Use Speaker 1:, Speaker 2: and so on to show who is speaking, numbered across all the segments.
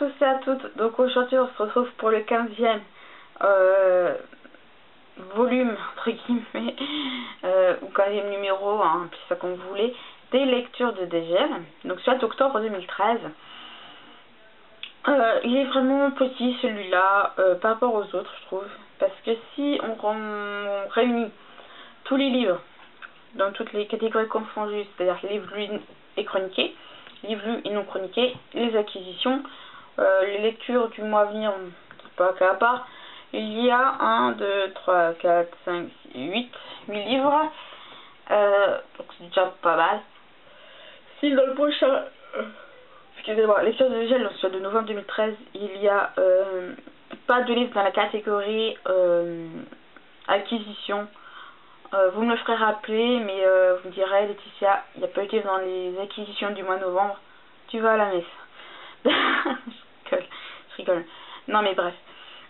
Speaker 1: tous et à toutes. Donc aujourd'hui on se retrouve pour le 15e volume entre guillemets ou 15e numéro, hein, appelez ça comme vous voulez, des lectures de Dégel. Donc celui d'octobre 2013. Il est vraiment petit celui-là par rapport aux autres, je trouve, parce que si on réunit tous les livres dans toutes les catégories confondues, c'est-à-dire les livres lus et chroniqués, livres lus et non chroniqués, les acquisitions, les lectures du mois à venir, pas qu'à part, il y a 1, 2, 3, 4, 5, 6, 8 livres, donc c'est déjà pas mal. Si dans le prochain, excusez-moi, lecture de Dégel, donc celui de novembre 2013, il y a pas de livres dans la catégorie acquisition. Vous me le ferez rappeler, mais vous me direz, Laetitia, il n'y a pas eu de livre dans les acquisitions du mois de novembre, tu vas à la messe. Je rigole. Non mais bref.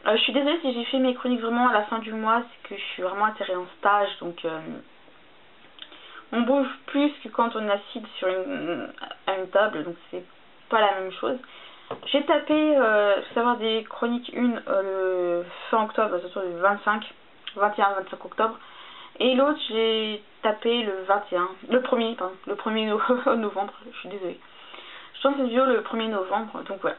Speaker 1: Je suis désolée si j'ai fait mes chroniques vraiment à la fin du mois, c'est que je suis vraiment atterrée en stage, donc on bouge plus que quand on est assis sur à une table, donc c'est pas la même chose. J'ai tapé savoir des chroniques le fin octobre, surtout le 21-25 octobre, et l'autre j'ai tapé le 1er novembre, je suis désolée. Je pense que c'est le 1er novembre, donc voilà.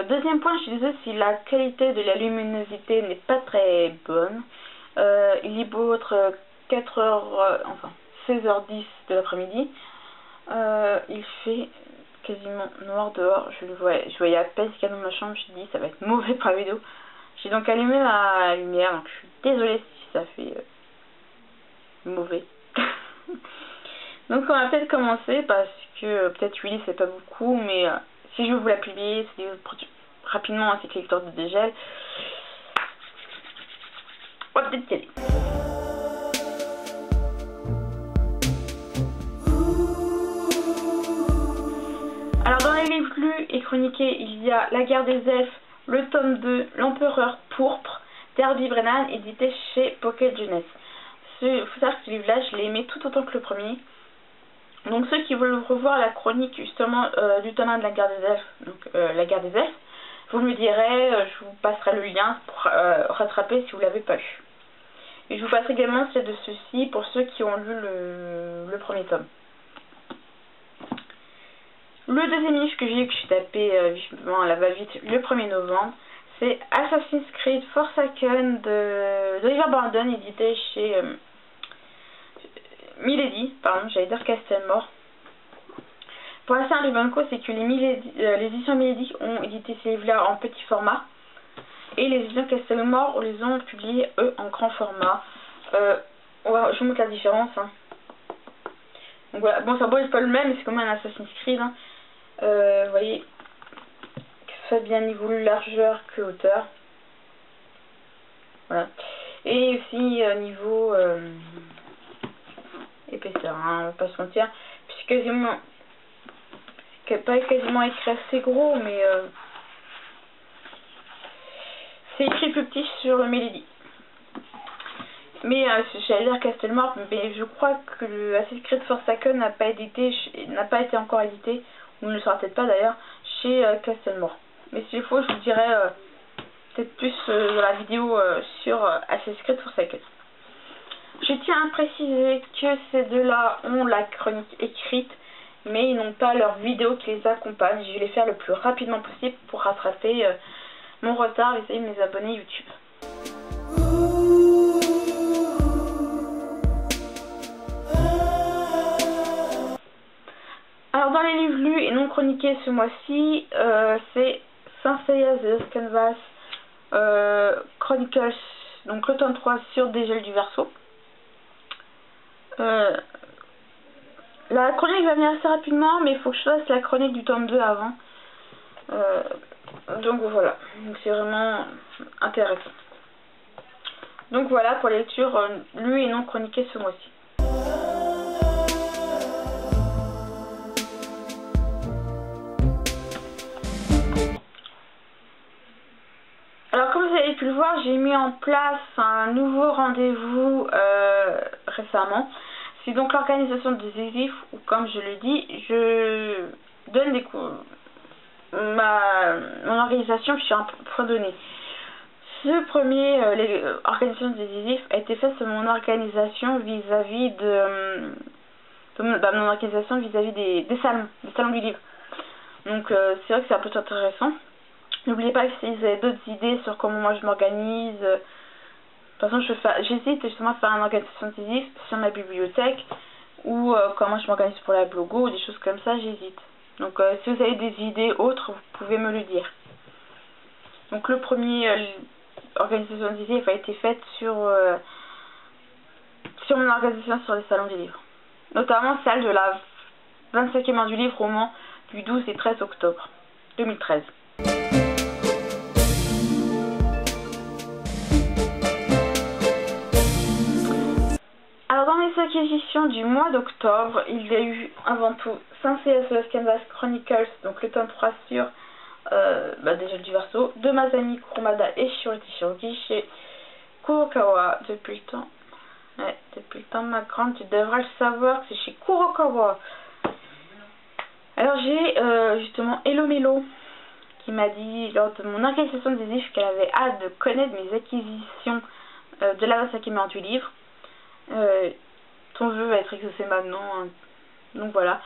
Speaker 1: Deuxième point, je suis désolée si la qualité de la luminosité n'est pas très bonne. Il est beau être 16h10 de l'après-midi. Il fait quasiment noir dehors. Je voyais à peine ce qu'il y a dans ma chambre. Je me suis dit, ça va être mauvais pour la vidéo. J'ai donc allumé la lumière, donc je suis désolée si ça fait mauvais. Donc on va peut-être commencer parce que peut-être 8 c'est pas beaucoup, mais si je veux vous la publier, c'est rapidement ainsi que lecteur de Dégel. On va peut-être y aller. Alors dans les livres lus et chroniqués, il y a La guerre des elfes, le tome 2, L'empereur pourpre, d'Herbie Brennan, édité chez Pocket Jeunesse. Il faut savoir que ce livre-là, je l'ai aimé tout autant que le premier. Donc ceux qui veulent revoir la chronique justement du tome 1 de La guerre des elfes, donc La guerre des elfes, vous me direz, je vous passerai le lien pour rattraper si vous ne l'avez pas lu. Et je vous passerai également celle de ceci pour ceux qui ont lu le premier tome. Le deuxième livre que j'ai lu, que je suis tapé vivement à la va-vite le 1er novembre, c'est Assassin's Creed Forsaken d'Oliver Brandon, édité chez Milady, pardon, j'allais dire Castelmore. Pour l'instant, le banco, c'est que les éditions Milady ont édité ces livres-là en petit format, et les éditions Castelmore les ont publiés, eux, en grand format. Je vous montre la différence. Hein. Donc voilà, bon, ça n'est pas le même, mais c'est comme un Assassin's Creed. Hein. Vous voyez, que ce soit bien niveau largeur que hauteur. Voilà. Et aussi niveau épaisseur, hein, on va pas se mentir. Puis c'est pas quasiment écrit assez gros, mais c'est écrit plus petit sur le Milady. Mais j'allais dire Castelmore, mais je crois que le Assassin's Creed Forsaken n'a pas été encore édité, ou ne le sera peut-être pas d'ailleurs, chez Castelmore. Mais s'il faut, je vous dirai peut-être plus dans la vidéo sur Assassin's Creed Forsaken. Je tiens à préciser que ces deux-là ont la chronique écrite, mais ils n'ont pas leur vidéo qui les accompagne. Je vais les faire le plus rapidement possible pour rattraper mon retard vis-à-vis de mes abonnés YouTube. Alors dans les livres lus et non chroniqués ce mois-ci, c'est Saint Seiya The Lost Canvas Chronicles, donc le tome 3 sur Dégel du Verseau. La chronique va venir assez rapidement, mais il faut que je fasse la chronique du tome 2 avant. Donc voilà, c'est vraiment intéressant. Donc voilà pour les lectures lues et non chroniquées ce mois-ci. Alors comme vous avez pu le voir, j'ai mis en place un nouveau rendez-vous récemment. C'est donc l'organisation des EXIF où, comme je le dis, je donne mon organisation sur un point donné. Ce premier, organisation décisive a été fait sur mon organisation vis-à-vis mon organisation vis-à-vis des salons du livre. Donc c'est vrai que c'est un peu intéressant. N'oubliez pas que si vous avez d'autres idées sur comment moi je m'organise, de toute façon j'hésite justement à faire une organisation décisive sur ma bibliothèque ou comment je m'organise pour la blogo ou des choses comme ça, j'hésite. Donc si vous avez des idées autres, vous pouvez me le dire. Donc le premier organisation décisive a été faite sur mon organisation sur les salons du livre. Notamment celle de la 25e heure du livre au Mans du 12 et 13 octobre 2013. Alors dans les acquisitions du mois d'octobre, il y a eu avant tout Saint-C.S. The Canvas Chronicles, donc le tome 3 sur déjà du verso, de Masami Kurumada et Shiroti Shirogi chez Kurokawa depuis le temps. Ouais, depuis le temps de ma grande, tu devras le savoir que c'est chez Kurokawa. Alors j'ai justement Hello Melo qui m'a dit lors de mon organisation des livres qu'elle avait hâte de connaître mes acquisitions de la 25e heure du livre. Ton vœu va être exaucé maintenant, hein. Donc voilà.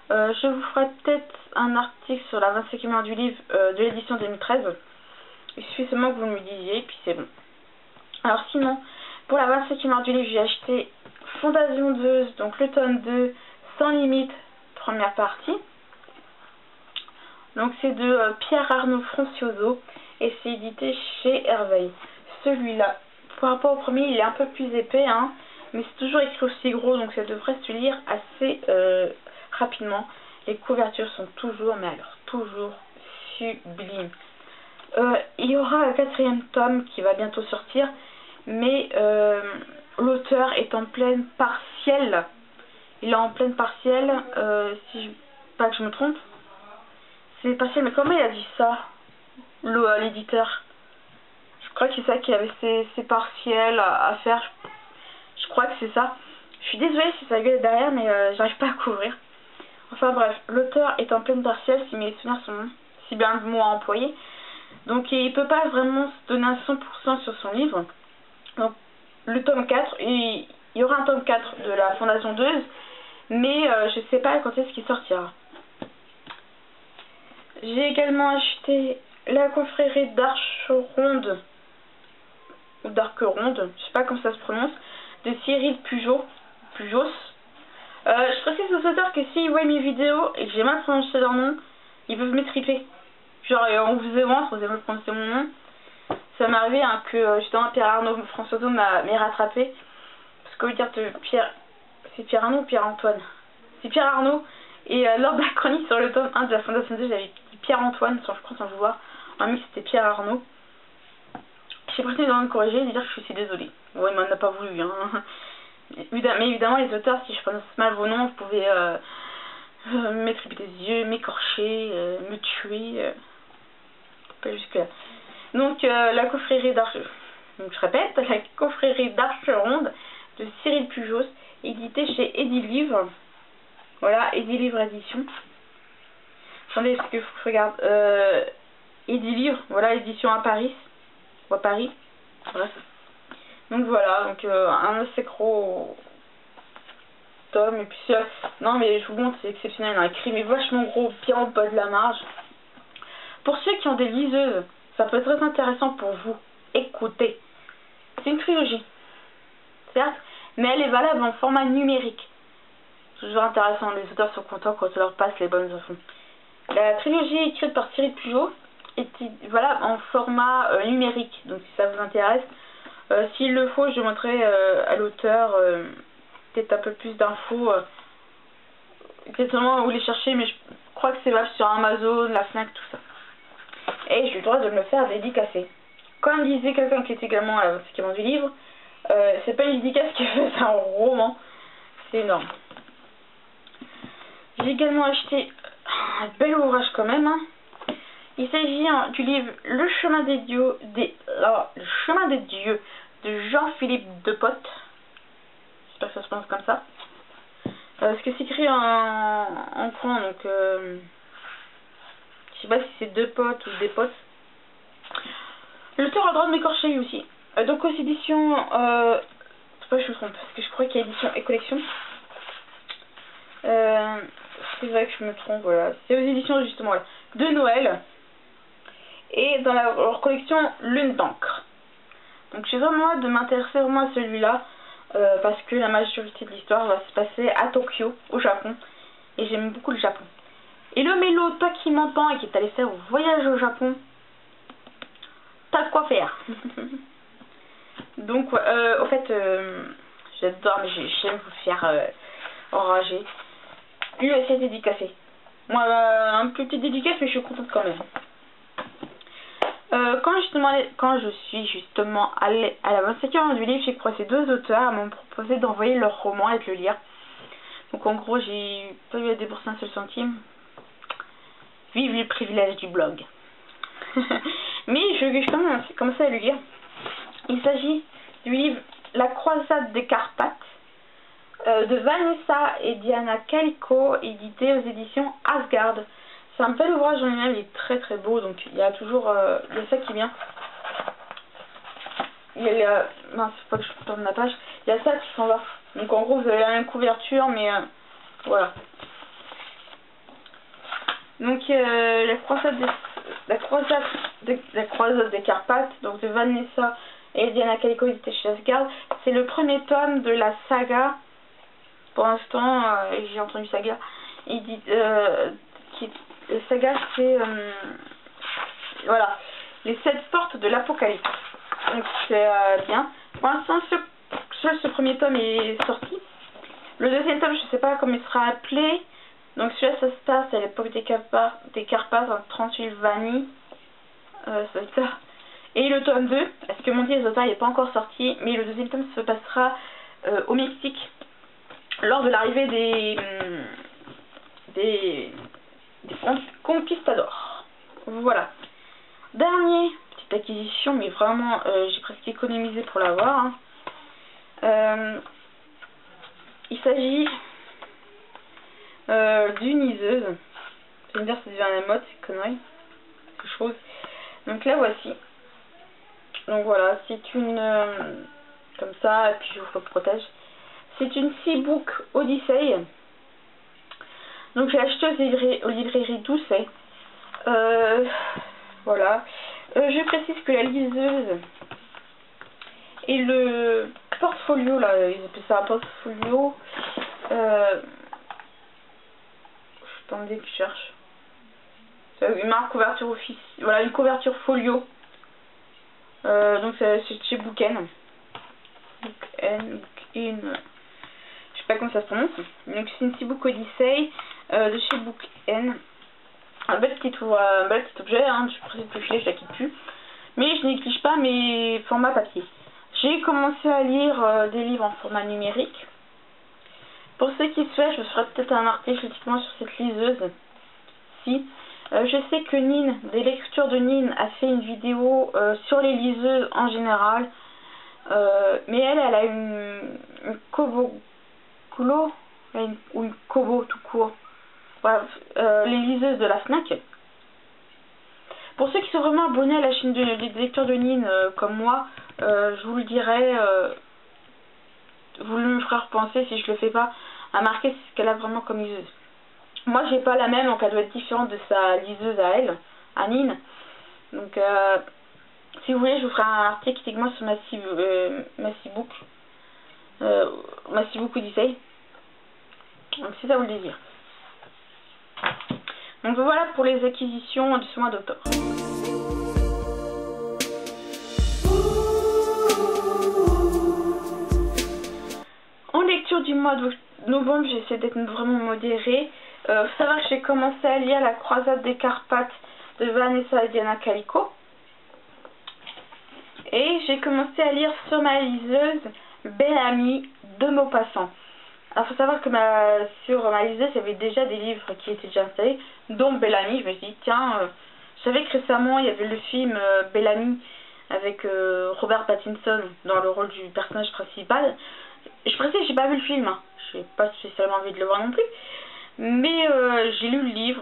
Speaker 1: Je vous ferai peut-être un article sur la 25e heure du livre de l'édition 2013. Il suffit seulement que vous me disiez, et puis c'est bon. Alors sinon, pour la 25e heure du livre, j'ai acheté Fondation 2, donc le tome 2, Sans limite, première partie. Donc c'est de Pierre Arnaud Francioso et c'est édité chez Herveil. Celui-là, par rapport au premier, il est un peu plus épais, hein, mais c'est toujours écrit aussi gros, donc ça devrait se lire assez rapidement. Les couvertures sont toujours, mais alors toujours sublimes. Il y aura un 4e tome qui va bientôt sortir, mais l'auteur est en pleine partielle. Il est en pleine partielle, pas que je me trompe. C'est partiel, mais comment il a dit ça, l'éditeur? Je crois que c'est ça qu'il avait ses partiels à faire. Je crois que c'est ça. Je suis désolée si ça gueule derrière, mais j'arrive pas à couvrir. Enfin bref, l'auteur est en pleine partielle, si mes souvenirs sont si bien de mots à employer. Donc il peut pas vraiment se donner à 100% sur son livre. Donc le tome 4, il y aura un tome 4 de la Fondation 2, mais je sais pas quand est-ce qu'il sortira. J'ai également acheté la confrérie d'Arche Ronde, ou d'Arc Ronde, je sais pas comment ça se prononce, de Cyril Pujos. Je précise aux auteurs que s'ils voient mes vidéos et que j'ai mal prononcé leur nom, ils peuvent m'étriper. Genre on vous aimante, vous avez mal prononcé mon nom. Ça m'est arrivé hein, que justement Pierre Arnaud Françoiseau m'ait rattrapé. Parce qu'au lieu de dire Pierre, c'est Pierre Arnaud ou Pierre Antoine? C'est Pierre Arnaud. Et lors de la chronique sur le tome 1 de la Fondation 2, j'avais dit Pierre Antoine, je crois sans le vouloir. En mis c'était Pierre Arnaud. J'ai préféré de me corriger et de dire que je suis désolée. Bon, il m'en a pas voulu. Hein. Mais évidemment, les auteurs, si je prononce mal vos noms, vous pouvez m'étriper les yeux, m'écorcher, me tuer. Pas jusque là. Donc, la confrérie d'Arche. Donc, je répète, la confrérie d'Arche Ronde de Cyril Pujos, édité chez Edilivre. Voilà, Edilivre édition. Attendez, parce que faut que je regarde. Edilivre, voilà, édition à Paris. Ou à Paris. Bref. Donc voilà, donc un assez gros tome. Et puis non mais je vous montre, c'est exceptionnel. Un écrit mais vachement gros, bien au bas de la marge. Pour ceux qui ont des liseuses, ça peut être très intéressant pour vous. Écoutez. C'est une trilogie. Certes, mais elle est valable en format numérique. Toujours intéressant, les auteurs sont contents quand on leur passe les bonnes infos. La trilogie est écrite par Cyril Pujos est valable en format numérique. Donc si ça vous intéresse, s'il le faut, je montrerai à l'auteur peut-être un peu plus d'infos. Exactement où les chercher, mais je crois que c'est valable sur Amazon, la Fnac, tout ça. Et j'ai le droit de me faire dédicacer. Comme disait quelqu'un qui est également à la 25e heure du livre, c'est pas une dédicace qui fait, c'est un roman. C'est énorme. J'ai également acheté un bel ouvrage quand même. Hein. Il s'agit du livre Le chemin des dieux, Le chemin des dieux de Jean-Philippe Depotte. J'espère que ça se prononce comme ça. Parce que c'est écrit en grand, donc sais pas si c'est deux potes ou des potes. L'auteur a le droit de m'écorcher lui aussi. Donc aux éditions... c'est pas que je me trompe, parce que je crois qu'il y a édition et collection. C'est vrai que je me trompe, voilà. C'est aux éditions justement voilà, de Noël. Et dans leur collection Lune d'encre. Donc j'ai vraiment hâte de m'intéresser vraiment à celui-là. Parce que la majorité de l'histoire va se passer à Tokyo, au Japon. Et j'aime beaucoup le Japon. Et le Mélo, toi qui m'entends et qui est allé faire un voyage au Japon, t'as de quoi faire. Donc, au fait, j'adore, mais j'aime vous faire enrager. Lui aussi est dédicacé. Moi, un peu petite dédicace, mais je suis contente quand même. Quand je suis justement allée à la 27e du livre, j'ai croisé deux auteurs m'ont proposé d'envoyer leur roman et de le lire. Donc en gros, j'ai pas eu à débourser un seul centime. Vive le privilège du blog. Mais je vais quand même commencer à le lire. Il s'agit du livre La croisade des Carpates de Vanessa et Diana Calico, édité aux éditions Asgard. C'est un bel ouvrage en lui-même, il est très très beau, donc il y a toujours il y a ça qui vient. Il y a non, c'est pas que je tourne ma page, il y a ça qui s'en va. Donc en gros vous avez la même couverture, mais voilà. Donc la croisade des Carpates, donc de Vanessa et Diana Calico, édité chez Asgard. C'est le premier tome de la saga. Pour l'instant, j'ai entendu saga. Il dit la saga, c'est voilà, les 7 portes de l'Apocalypse. Donc c'est bien. Pour l'instant, ce premier tome est sorti. Le deuxième tome, je sais pas comment il sera appelé. Donc celui-là, ça se passe à l'époque des Carpates en Transylvanie. Ça. Et le tome 2, parce que mon Dieu, il n'est pas encore sorti, mais le deuxième tome se passera au Mexique lors de l'arrivée des conquistadors. Voilà. Dernier, petite acquisition, mais vraiment, j'ai presque économisé pour l'avoir. Hein. Il s'agit d'une liseuse. Je vais me dire que ça devient la mode, c'est connerie. Quelque chose. Donc la voici. Donc voilà, c'est une... comme ça, et puis je vous le protège. C'est une Seabook Odyssey. Donc j'ai acheté aux librairies Doucet. Voilà. Je précise que la liseuse et le portfolio, là, ils appellent ça un portfolio. Attendez que je cherche. Une marque couverture office. Voilà, une couverture folio. Donc c'est chez Booken. Booken. Je sais pas comment ça se prononce. Donc c'est une Seabook Odyssey de chez Booken. Un bel petit objet, hein. Je précise que je la quitte plus. Mais je néglige pas mes formats papier. J'ai commencé à lire des livres en format numérique. Pour ceux qui souhaitent, je ferai peut-être un article uniquement sur cette liseuse. Si. Je sais que Nine, des lectures de Nine, a fait une vidéo sur les liseuses en général. Mais elle a une Kobo Glow, ou une Kobo tout court. Voilà, les liseuses de la Fnac. Pour ceux qui sont vraiment abonnés à la chaîne des lecteurs de Nine comme moi, je vous le dirai, vous me ferez repenser si je le fais pas, à marquer ce qu'elle a vraiment comme liseuse. Moi j'ai pas la même, donc elle doit être différente de sa liseuse à elle, à Nine. Donc si vous voulez, je vous ferai un article uniquement sur ma Seabook Odyssey. Donc si ça vous le désire. Donc voilà pour les acquisitions de ce mois d'octobre. En lecture du mois de novembre, j'essaie d'être vraiment modérée. Faut savoir que j'ai commencé à lire La croisade des Carpates de Vanessa et Diana Calico. Et j'ai commencé à lire sur ma liseuse Belle Amie de Maupassant. Alors faut savoir que sur ma liseuse, il y avait déjà des livres qui étaient déjà installés, dont Belle Amie. Je me suis dit, tiens, je savais que récemment il y avait le film Belle Amie avec Robert Pattinson dans le rôle du personnage principal. Je précise, j'ai pas vu le film, hein. J'ai pas spécialement envie de le voir non plus. Mais j'ai lu le livre.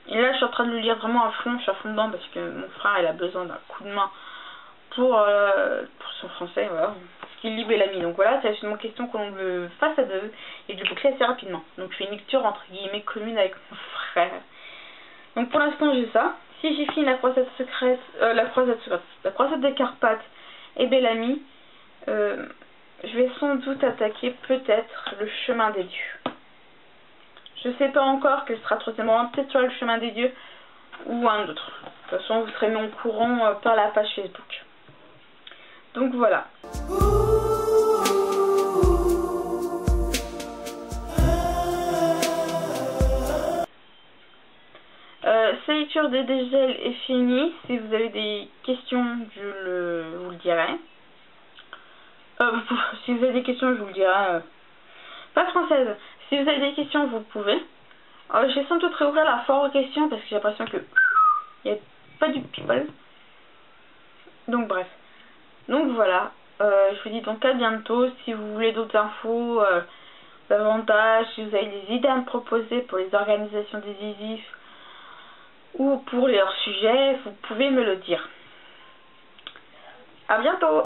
Speaker 1: Et là, je suis en train de le lire vraiment à fond, je suis à fond dedans parce que mon frère, il a besoin d'un coup de main pour son français, voilà. Parce qu'il lit Bellamy. Donc voilà, c'est justement question qu'on le fasse à deux et de le boucler assez rapidement. Donc je fais une lecture entre guillemets commune avec mon frère. Donc pour l'instant, j'ai ça. Si j'ai fini la croisade secrète, la croisade des Carpates et Bellamy, je vais sans doute attaquer peut-être le chemin des dieux. Je sais pas encore quel sera le troisième roman, peut-être sur le chemin des dieux ou un autre. De toute façon, vous serez mis au courant par la page Facebook. Donc voilà. Cette lecture des dégels est finie. Si vous avez des questions, vous le dirai. Si vous avez des questions, je vous le dirai. Pas française. Si vous avez des questions, vous pouvez. Je vais sans doute réouvrir la foire aux questions parce que j'ai l'impression que il n'y a pas du people. Donc bref. Donc voilà. Je vous dis donc à bientôt. Si vous voulez d'autres infos, davantage, si vous avez des idées à me proposer pour les organisations décisives ou pour leurs sujets, vous pouvez me le dire. À bientôt.